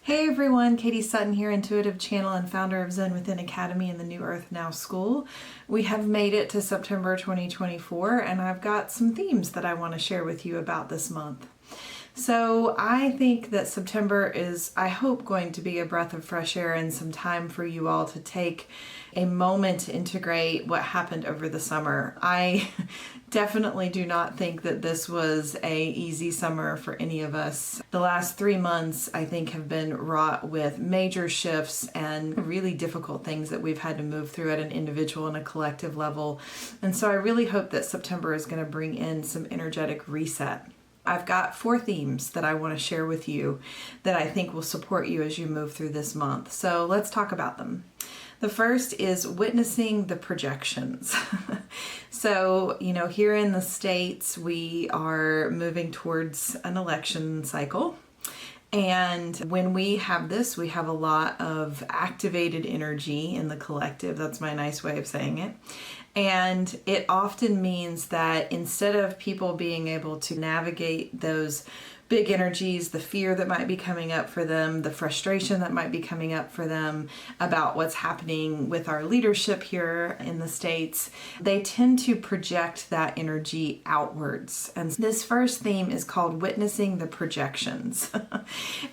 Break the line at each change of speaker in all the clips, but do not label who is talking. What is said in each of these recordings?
Hey everyone, Katie Sutton here, intuitive channel and founder of Zen Within Academy and the New Earth Now School. We have made it to September 2024 and I've got some themes that I want to share with you about this month. So I think that September is, I hope, going to be a breath of fresh air and some time for you all to take a moment to integrate what happened over the summer. I definitely do not think that this was an easy summer for any of us. The last 3 months, I think, have been wrought with major shifts and really difficult things that we've had to move through at an individual and a collective level. And so I really hope that September is going to bring in some energetic reset. I've got 4 themes that I want to share with you that I think will support you as you move through this month. So let's talk about them. The first is witnessing the projections. So, here in the States, we are moving towards an election cycle. And when we have this, we have a lot of activated energy in the collective. That's my nice way of saying it. And it often means that instead of people being able to navigate those big energies, the fear that might be coming up for them, the frustration that might be coming up for them about what's happening with our leadership here in the States, they tend to project that energy outwards. And this first theme is called witnessing the projections.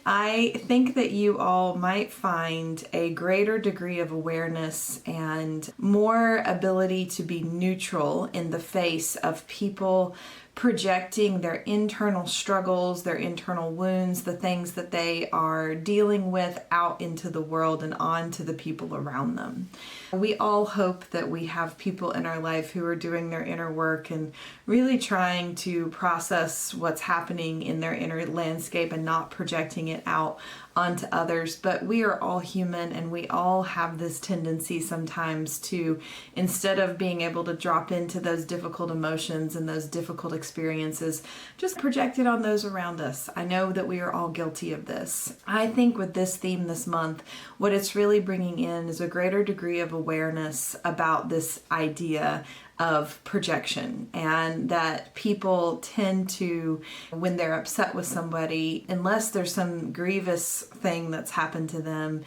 I think that you all might find a greater degree of awareness and more ability to be neutral in the face of people projecting their internal struggles, their internal wounds, the things that they are dealing with out into the world and on to the people around them. We all hope that we have people in our life who are doing their inner work and really trying to process what's happening in their inner landscape and not projecting it out onto others. But we are all human and we all have this tendency sometimes to, instead of being able to drop into those difficult emotions and those difficult experiences, just project it on those around us. I know that we are all guilty of this. I think with this theme this month, what it's really bringing in is a greater degree of awareness about this idea of projection, and that people tend to, when they're upset with somebody, unless there's some grievous thing that's happened to them,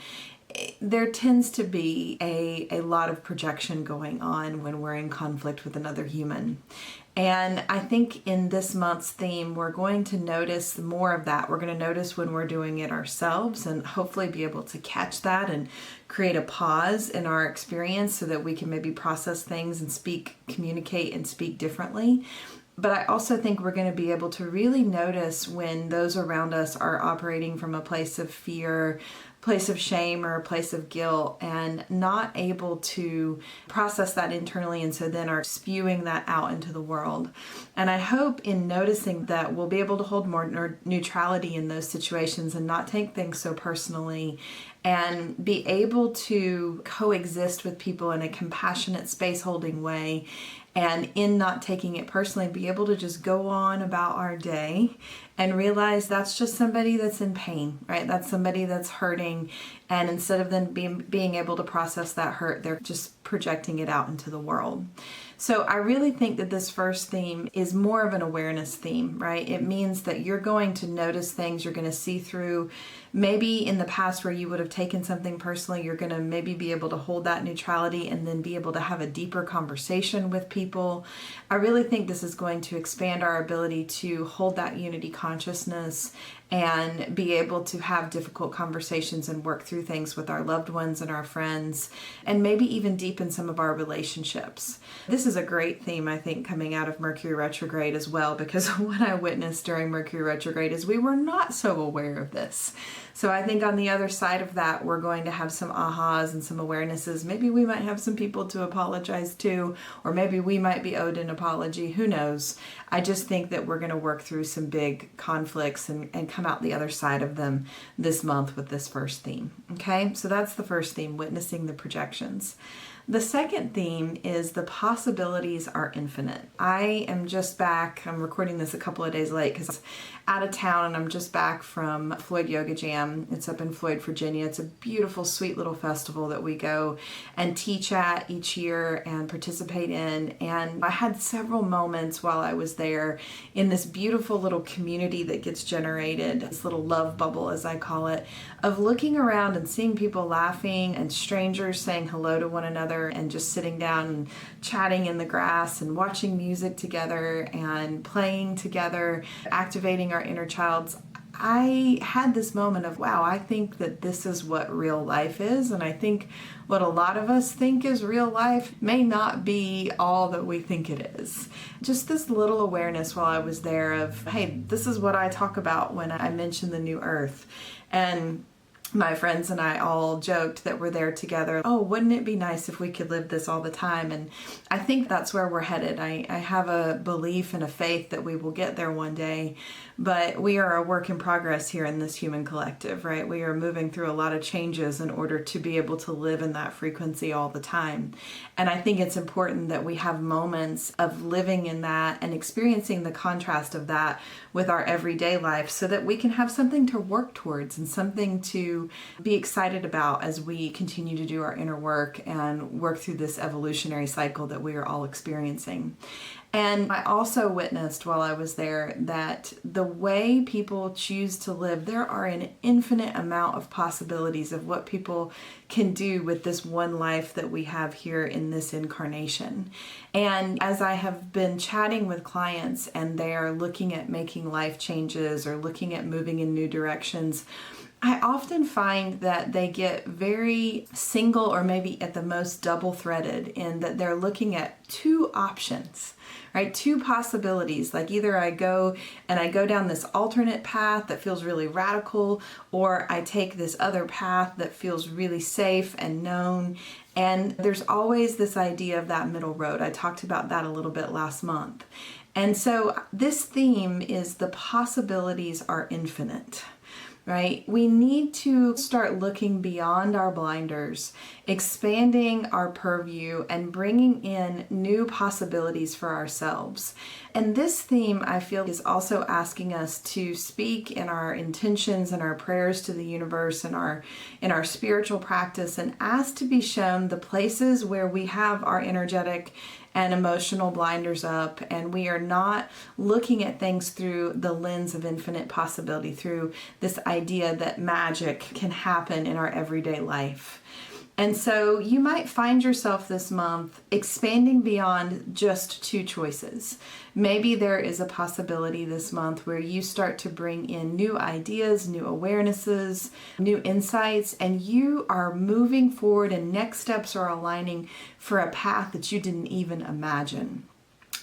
there tends to be a lot of projection going on when we're in conflict with another human. And I think in this month's theme, we're going to notice more of that. We're going to notice when we're doing it ourselves and hopefully be able to catch that and create a pause in our experience so that we can maybe process things and communicate and speak differently. But I also think we're going to be able to really notice when those around us are operating from a place of fear, place of shame, or a place of guilt, and not able to process that internally, and so then are spewing that out into the world. And I hope in noticing that we'll be able to hold more neutrality in those situations and not take things so personally, and be able to coexist with people in a compassionate, space-holding way, and in not taking it personally, be able to just go on about our day and realize that's just somebody that's in pain, right? That's somebody that's hurting. And instead of them being able to process that hurt, they're just projecting it out into the world. So I really think that this first theme is more of an awareness theme, right? It means that you're going to notice things, you're going to see through. Maybe in the past where you would have taken something personally, you're going to maybe be able to hold that neutrality and then be able to have a deeper conversation with people. I really think this is going to expand our ability to hold that unity consciousness and be able to have difficult conversations and work through things with our loved ones and our friends, and maybe even deepen some of our relationships. This is a great theme, I think, coming out of Mercury retrograde as well, because what I witnessed during Mercury retrograde is we were not so aware of this. So I think on the other side of that, we're going to have some ahas and some awarenesses. Maybe we might have some people to apologize to, or maybe we might be owed an apology. Who knows? I just think that we're going to work through some big conflicts and come out the other side of them this month with this first theme. Okay, so that's the first theme, witnessing the projections. The second theme is the possibilities are infinite. I am just back. I'm recording this a couple of days late because I'm out of town and I'm just back from Floyd Yoga Jam. It's up in Floyd, Virginia. It's a beautiful, sweet little festival that we go and teach at each year and participate in. And I had several moments while I was there in this beautiful little community that gets generated, this little love bubble, as I call it, of looking around and seeing people laughing and strangers saying hello to one another and just sitting down and chatting in the grass and watching music together and playing together, activating our inner childs. I had this moment of, wow, I think that this is what real life is. And I think what a lot of us think is real life may not be all that we think it is. Just this little awareness while I was there of, hey, this is what I talk about when I mention the new earth. And my friends and I all joked that we're there together. Oh, wouldn't it be nice if we could live this all the time? And I think that's where we're headed. I have a belief and a faith that we will get there one day, but we are a work in progress here in this human collective, right? We are moving through a lot of changes in order to be able to live in that frequency all the time. And I think it's important that we have moments of living in that and experiencing the contrast of that with our everyday life so that we can have something to work towards and something to be excited about as we continue to do our inner work and work through this evolutionary cycle that we are all experiencing. And I also witnessed while I was there that the way people choose to live, there are an infinite amount of possibilities of what people can do with this one life that we have here in this incarnation. And as I have been chatting with clients and they are looking at making life changes or looking at moving in new directions, I often find that they get very single or maybe at the most double-threaded in that they're looking at two options, right? Two possibilities. Like either I go down this alternate path that feels really radical, or I take this other path that feels really safe and known. And there's always this idea of that middle road. I talked about that a little bit last month. And so this theme is the possibilities are infinite. Right? We need to start looking beyond our blinders, expanding our purview, and bringing in new possibilities for ourselves. And this theme, I feel, is also asking us to speak in our intentions and our prayers to the universe and in our spiritual practice and ask to be shown the places where we have our energetic and emotional blinders up, and we are not looking at things through the lens of infinite possibility, through this idea that magic can happen in our everyday life. And so you might find yourself this month expanding beyond just two choices. Maybe there is a possibility this month where you start to bring in new ideas, new awarenesses, new insights, and you are moving forward and next steps are aligning for a path that you didn't even imagine.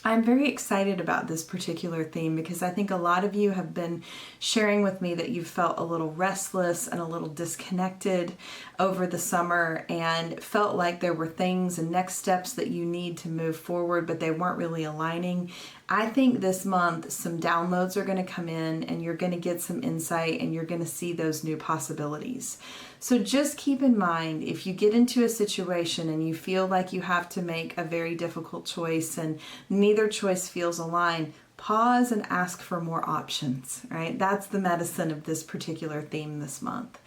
I'm very excited about this particular theme because I think a lot of you have been sharing with me that you felt a little restless and a little disconnected over the summer and felt like there were things and next steps that you need to move forward, but they weren't really aligning. I think this month some downloads are going to come in and you're going to get some insight and you're going to see those new possibilities. So just keep in mind, if you get into a situation and you feel like you have to make a very difficult choice and neither choice feels aligned, pause and ask for more options, right? That's the medicine of this particular theme this month.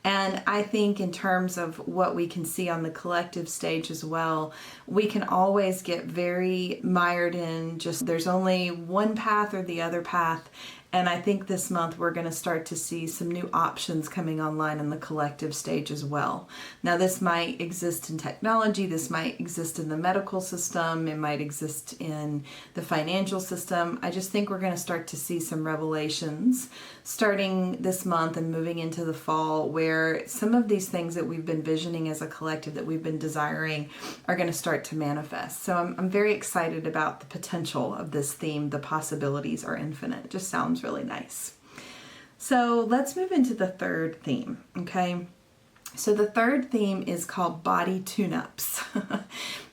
And I think in terms of what we can see on the collective stage as well, we can always get very mired in just there's only one path or the other path. And I think this month we're going to start to see some new options coming online in the collective stage as well. Now, this might exist in technology, this might exist in the medical system, it might exist in the financial system. I just think we're going to start to see some revelations starting this month and moving into the fall where some of these things that we've been visioning as a collective, that we've been desiring, are going to start to manifest. So I'm very excited about the potential of this theme. The possibilities are infinite. It just sounds really nice. So let's move into the third theme, okay? So the third theme is called body tune-ups.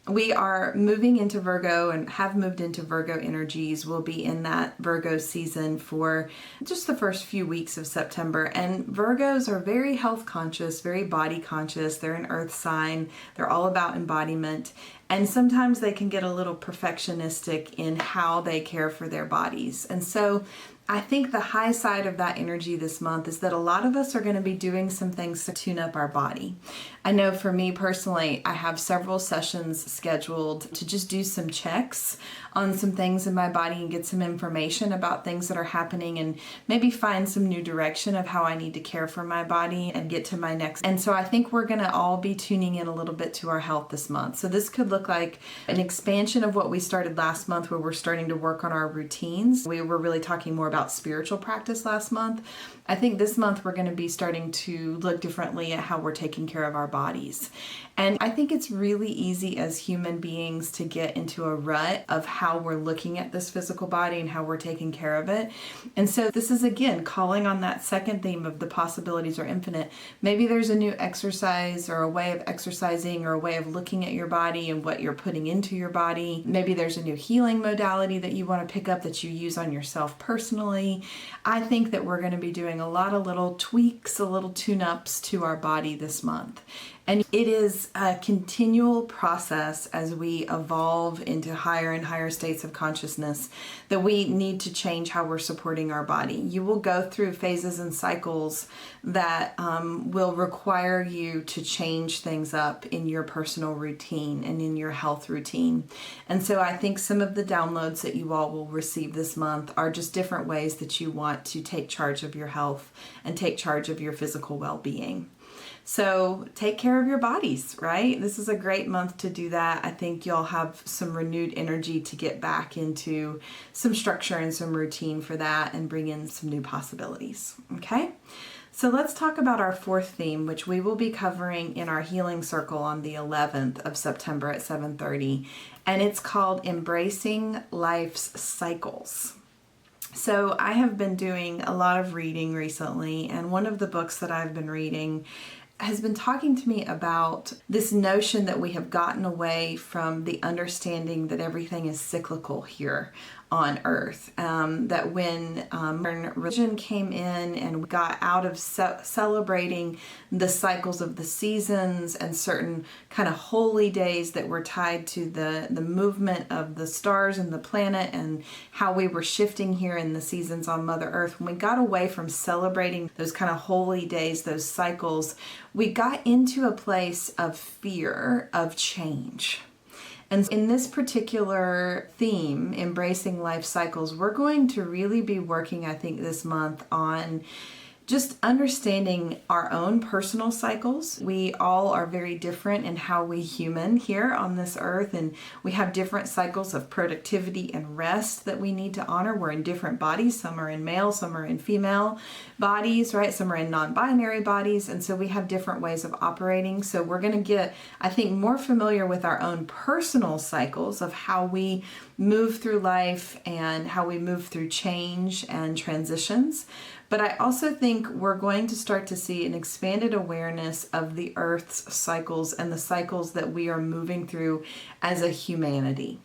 We are moving into Virgo and have moved into Virgo energies. We'll be in that Virgo season for just the first few weeks of September. And Virgos are very health conscious, very body conscious. They're an earth sign. They're all about embodiment. And sometimes they can get a little perfectionistic in how they care for their bodies. And so I think the high side of that energy this month is that a lot of us are going to be doing some things to tune up our body. I know for me personally, I have several sessions scheduled to just do some checks on some things in my body and get some information about things that are happening and maybe find some new direction of how I need to care for my body and get to my next. And so I think we're going to all be tuning in a little bit to our health this month. So this could look like an expansion of what we started last month, where we're starting to work on our routines. We were really talking more about spiritual practice last month. I think this month we're going to be starting to look differently at how we're taking care of our bodies. And I think it's really easy as human beings to get into a rut of how we're looking at this physical body and how we're taking care of it. And so this is, again, calling on that second theme of the possibilities are infinite. Maybe there's a new exercise or a way of exercising or a way of looking at your body and what you're putting into your body. Maybe there's a new healing modality that you want to pick up that you use on yourself personally. I think that we're going to be doing a lot of little tweaks, a little tune-ups to our body this month. And it is a continual process as we evolve into higher and higher states of consciousness that we need to change how we're supporting our body. You will go through phases and cycles that will require you to change things up in your personal routine and in your health routine. And so I think some of the downloads that you all will receive this month are just different ways that you want to take charge of your health and take charge of your physical well-being. So take care of your bodies, right? This is a great month to do that. I think you'll have some renewed energy to get back into some structure and some routine for that and bring in some new possibilities, okay? So let's talk about our fourth theme, which we will be covering in our healing circle on the 11th of September at 7:30, and it's called Embracing Life's Cycles. So I have been doing a lot of reading recently, and one of the books that I've been reading has been talking to me about this notion that we have gotten away from the understanding that everything is cyclical here on earth. That when religion came in and we got out of celebrating the cycles of the seasons and certain kind of holy days that were tied to the movement of the stars and the planet and how we were shifting here in the seasons on Mother Earth, when we got away from celebrating those kind of holy days, those cycles, we got into a place of fear of change. And in this particular theme, Embracing Life Cycles, we're going to really be working, I think, this month on just understanding our own personal cycles. We all are very different in how we human here on this earth, and we have different cycles of productivity and rest that we need to honor. We're in different bodies. Some are in male, some are in female bodies, right? Some are in non-binary bodies, and so we have different ways of operating. So we're going to get, I think, more familiar with our own personal cycles of how we move through life and how we move through change and transitions. But I also think we're going to start to see an expanded awareness of the Earth's cycles and the cycles that we are moving through as a humanity.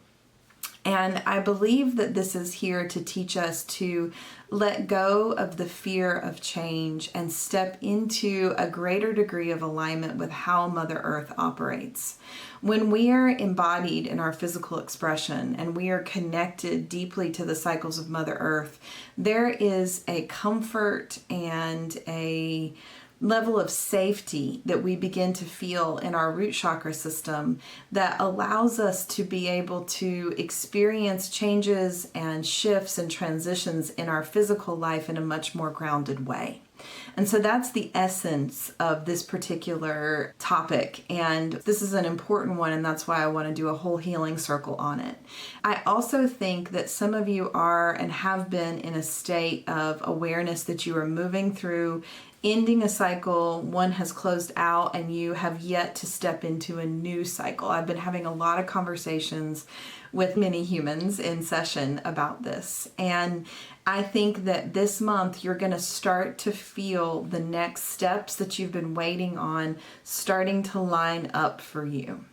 And I believe that this is here to teach us to let go of the fear of change and step into a greater degree of alignment with how Mother Earth operates. When we are embodied in our physical expression and we are connected deeply to the cycles of Mother Earth, there is a comfort and a level of safety that we begin to feel in our root chakra system that allows us to be able to experience changes and shifts and transitions in our physical life in a much more grounded way. And so that's the essence of this particular topic. And this is an important one, and that's why I want to do a whole healing circle on it. I also think that some of you are and have been in a state of awareness that you are moving through ending a cycle, one has closed out, and you have yet to step into a new cycle. I've been having a lot of conversations with many humans in session about this. And I think that this month you're going to start to feel the next steps that you've been waiting on starting to line up for you.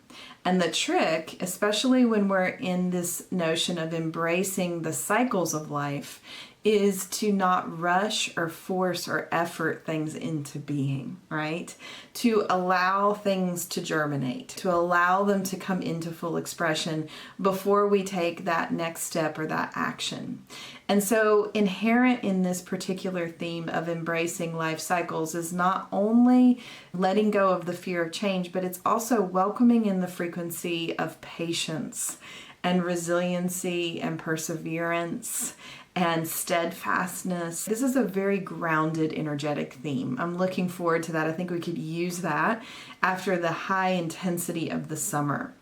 And the trick, especially when we're in this notion of embracing the cycles of life, is to not rush or force or effort things into being, right? To allow things to germinate, to allow them to come into full expression before we take that next step or that action. And so inherent in this particular theme of embracing life cycles is not only letting go of the fear of change, but it's also welcoming in the frequency of patience and resiliency and perseverance and steadfastness. This is a very grounded, energetic theme. I'm looking forward to that. I think we could use that after the high intensity of the summer.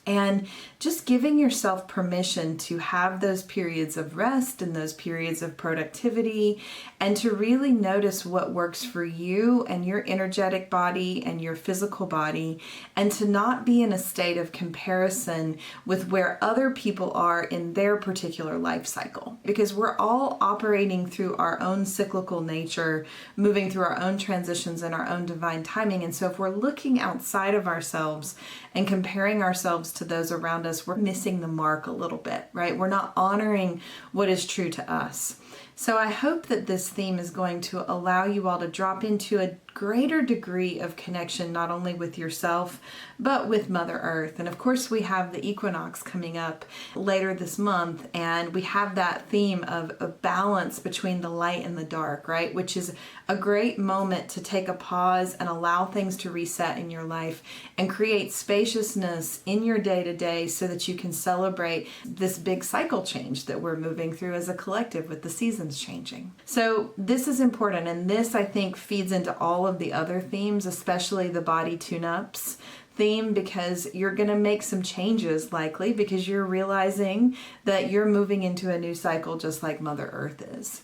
And just giving yourself permission to have those periods of rest and those periods of productivity, and to really notice what works for you and your energetic body and your physical body, and to not be in a state of comparison with where other people are in their particular life cycle. Because we're all operating through our own cyclical nature, moving through our own transitions and our own divine timing. And so if we're looking outside of ourselves and comparing ourselves to those around us, we're missing the mark a little bit, right? We're not honoring what is true to us. So I hope that this theme is going to allow you all to drop into a greater degree of connection, not only with yourself, but with Mother Earth. And of course, we have the equinox coming up later this month, and we have that theme of a balance between the light and the dark, right? Which is a great moment to take a pause and allow things to reset in your life and create spaciousness in your day-to-day so that you can celebrate this big cycle change that we're moving through as a collective with the seasons changing. So this is important, and this, I think, feeds into all of the other themes, especially the body tune-ups theme, because you're going to make some changes likely because you're realizing that you're moving into a new cycle just like Mother Earth is.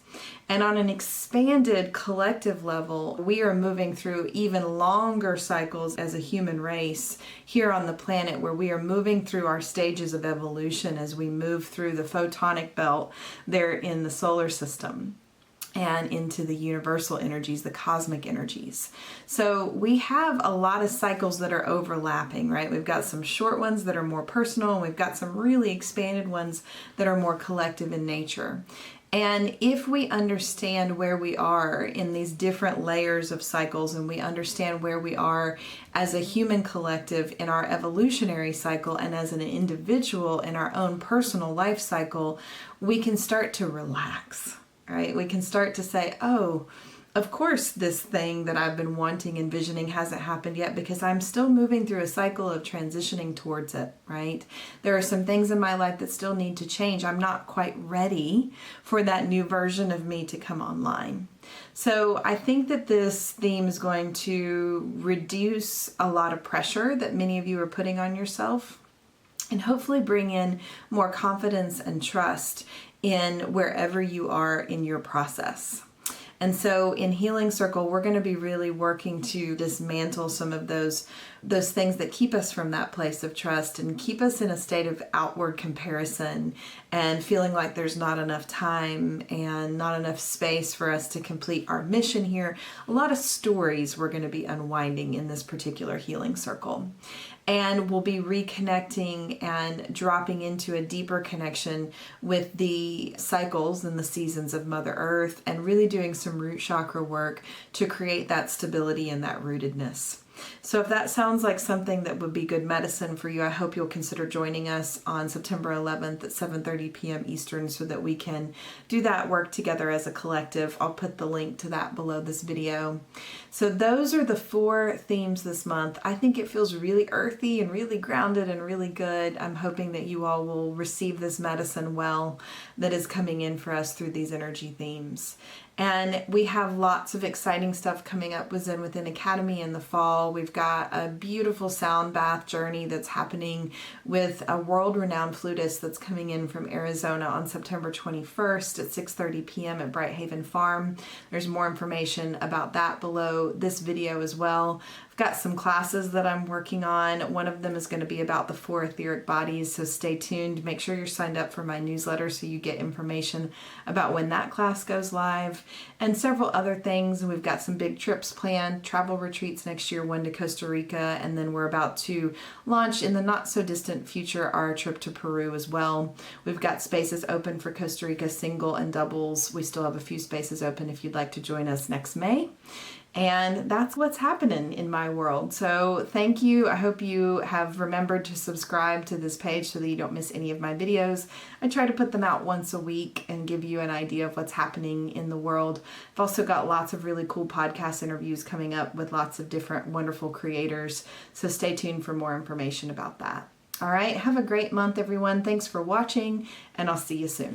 And on an expanded collective level, we are moving through even longer cycles as a human race here on the planet, where we are moving through our stages of evolution as we move through the photonic belt there in the solar system and into the universal energies, the cosmic energies. So we have a lot of cycles that are overlapping, right? We've got some short ones that are more personal, and we've got some really expanded ones that are more collective in nature. And if we understand where we are in these different layers of cycles, and we understand where we are as a human collective in our evolutionary cycle and as an individual in our own personal life cycle, we can start to relax. Right? We can start to say, oh, of course this thing that I've been wanting, envisioning hasn't happened yet because I'm still moving through a cycle of transitioning towards it, right? There are some things in my life that still need to change. I'm not quite ready for that new version of me to come online. So I think that this theme is going to reduce a lot of pressure that many of you are putting on yourself, and hopefully bring in more confidence and trust in wherever you are in your process. And so in Healing Circle, we're going to be really working to dismantle some of those things that keep us from that place of trust and keep us in a state of outward comparison and feeling like there's not enough time and not enough space for us to complete our mission here. A lot of stories we're going to be unwinding in this particular Healing Circle. And we'll be reconnecting and dropping into a deeper connection with the cycles and the seasons of Mother Earth, and really doing some root chakra work to create that stability and that rootedness. So if that sounds like something that would be good medicine for you, I hope you'll consider joining us on September 11th at 7:30 p.m. Eastern so that we can do that work together as a collective. I'll put the link to that below this video. So those are the 4 themes this month. I think it feels really earthy and really grounded and really good. I'm hoping that you all will receive this medicine well that is coming in for us through these energy themes. And we have lots of exciting stuff coming up with Zen Within Academy in the fall. We've got a beautiful sound bath journey that's happening with a world-renowned flutist that's coming in from Arizona on September 21st at 6:30 p.m. at Bright Haven Farm. There's more information about that below this video as well. I've got some classes that I'm working on. One of them is going to be about the 4 etheric bodies, so stay tuned. Make sure you're signed up for my newsletter so you get information about when that class goes live, and several other things. We've got some big trips planned, travel retreats next year, one to Costa Rica, and then we're about to launch in the not so distant future our trip to Peru as well. We've got spaces open for Costa Rica single and doubles. We still have a few spaces open if you'd like to join us next May. And that's what's happening in my world. So thank you. I hope you have remembered to subscribe to this page so that you don't miss any of my videos. I try to put them out once a week and give you an idea of what's happening in the world. I've also got lots of really cool podcast interviews coming up with lots of different wonderful creators. So stay tuned for more information about that. All right. Have a great month, everyone. Thanks for watching, and I'll see you soon.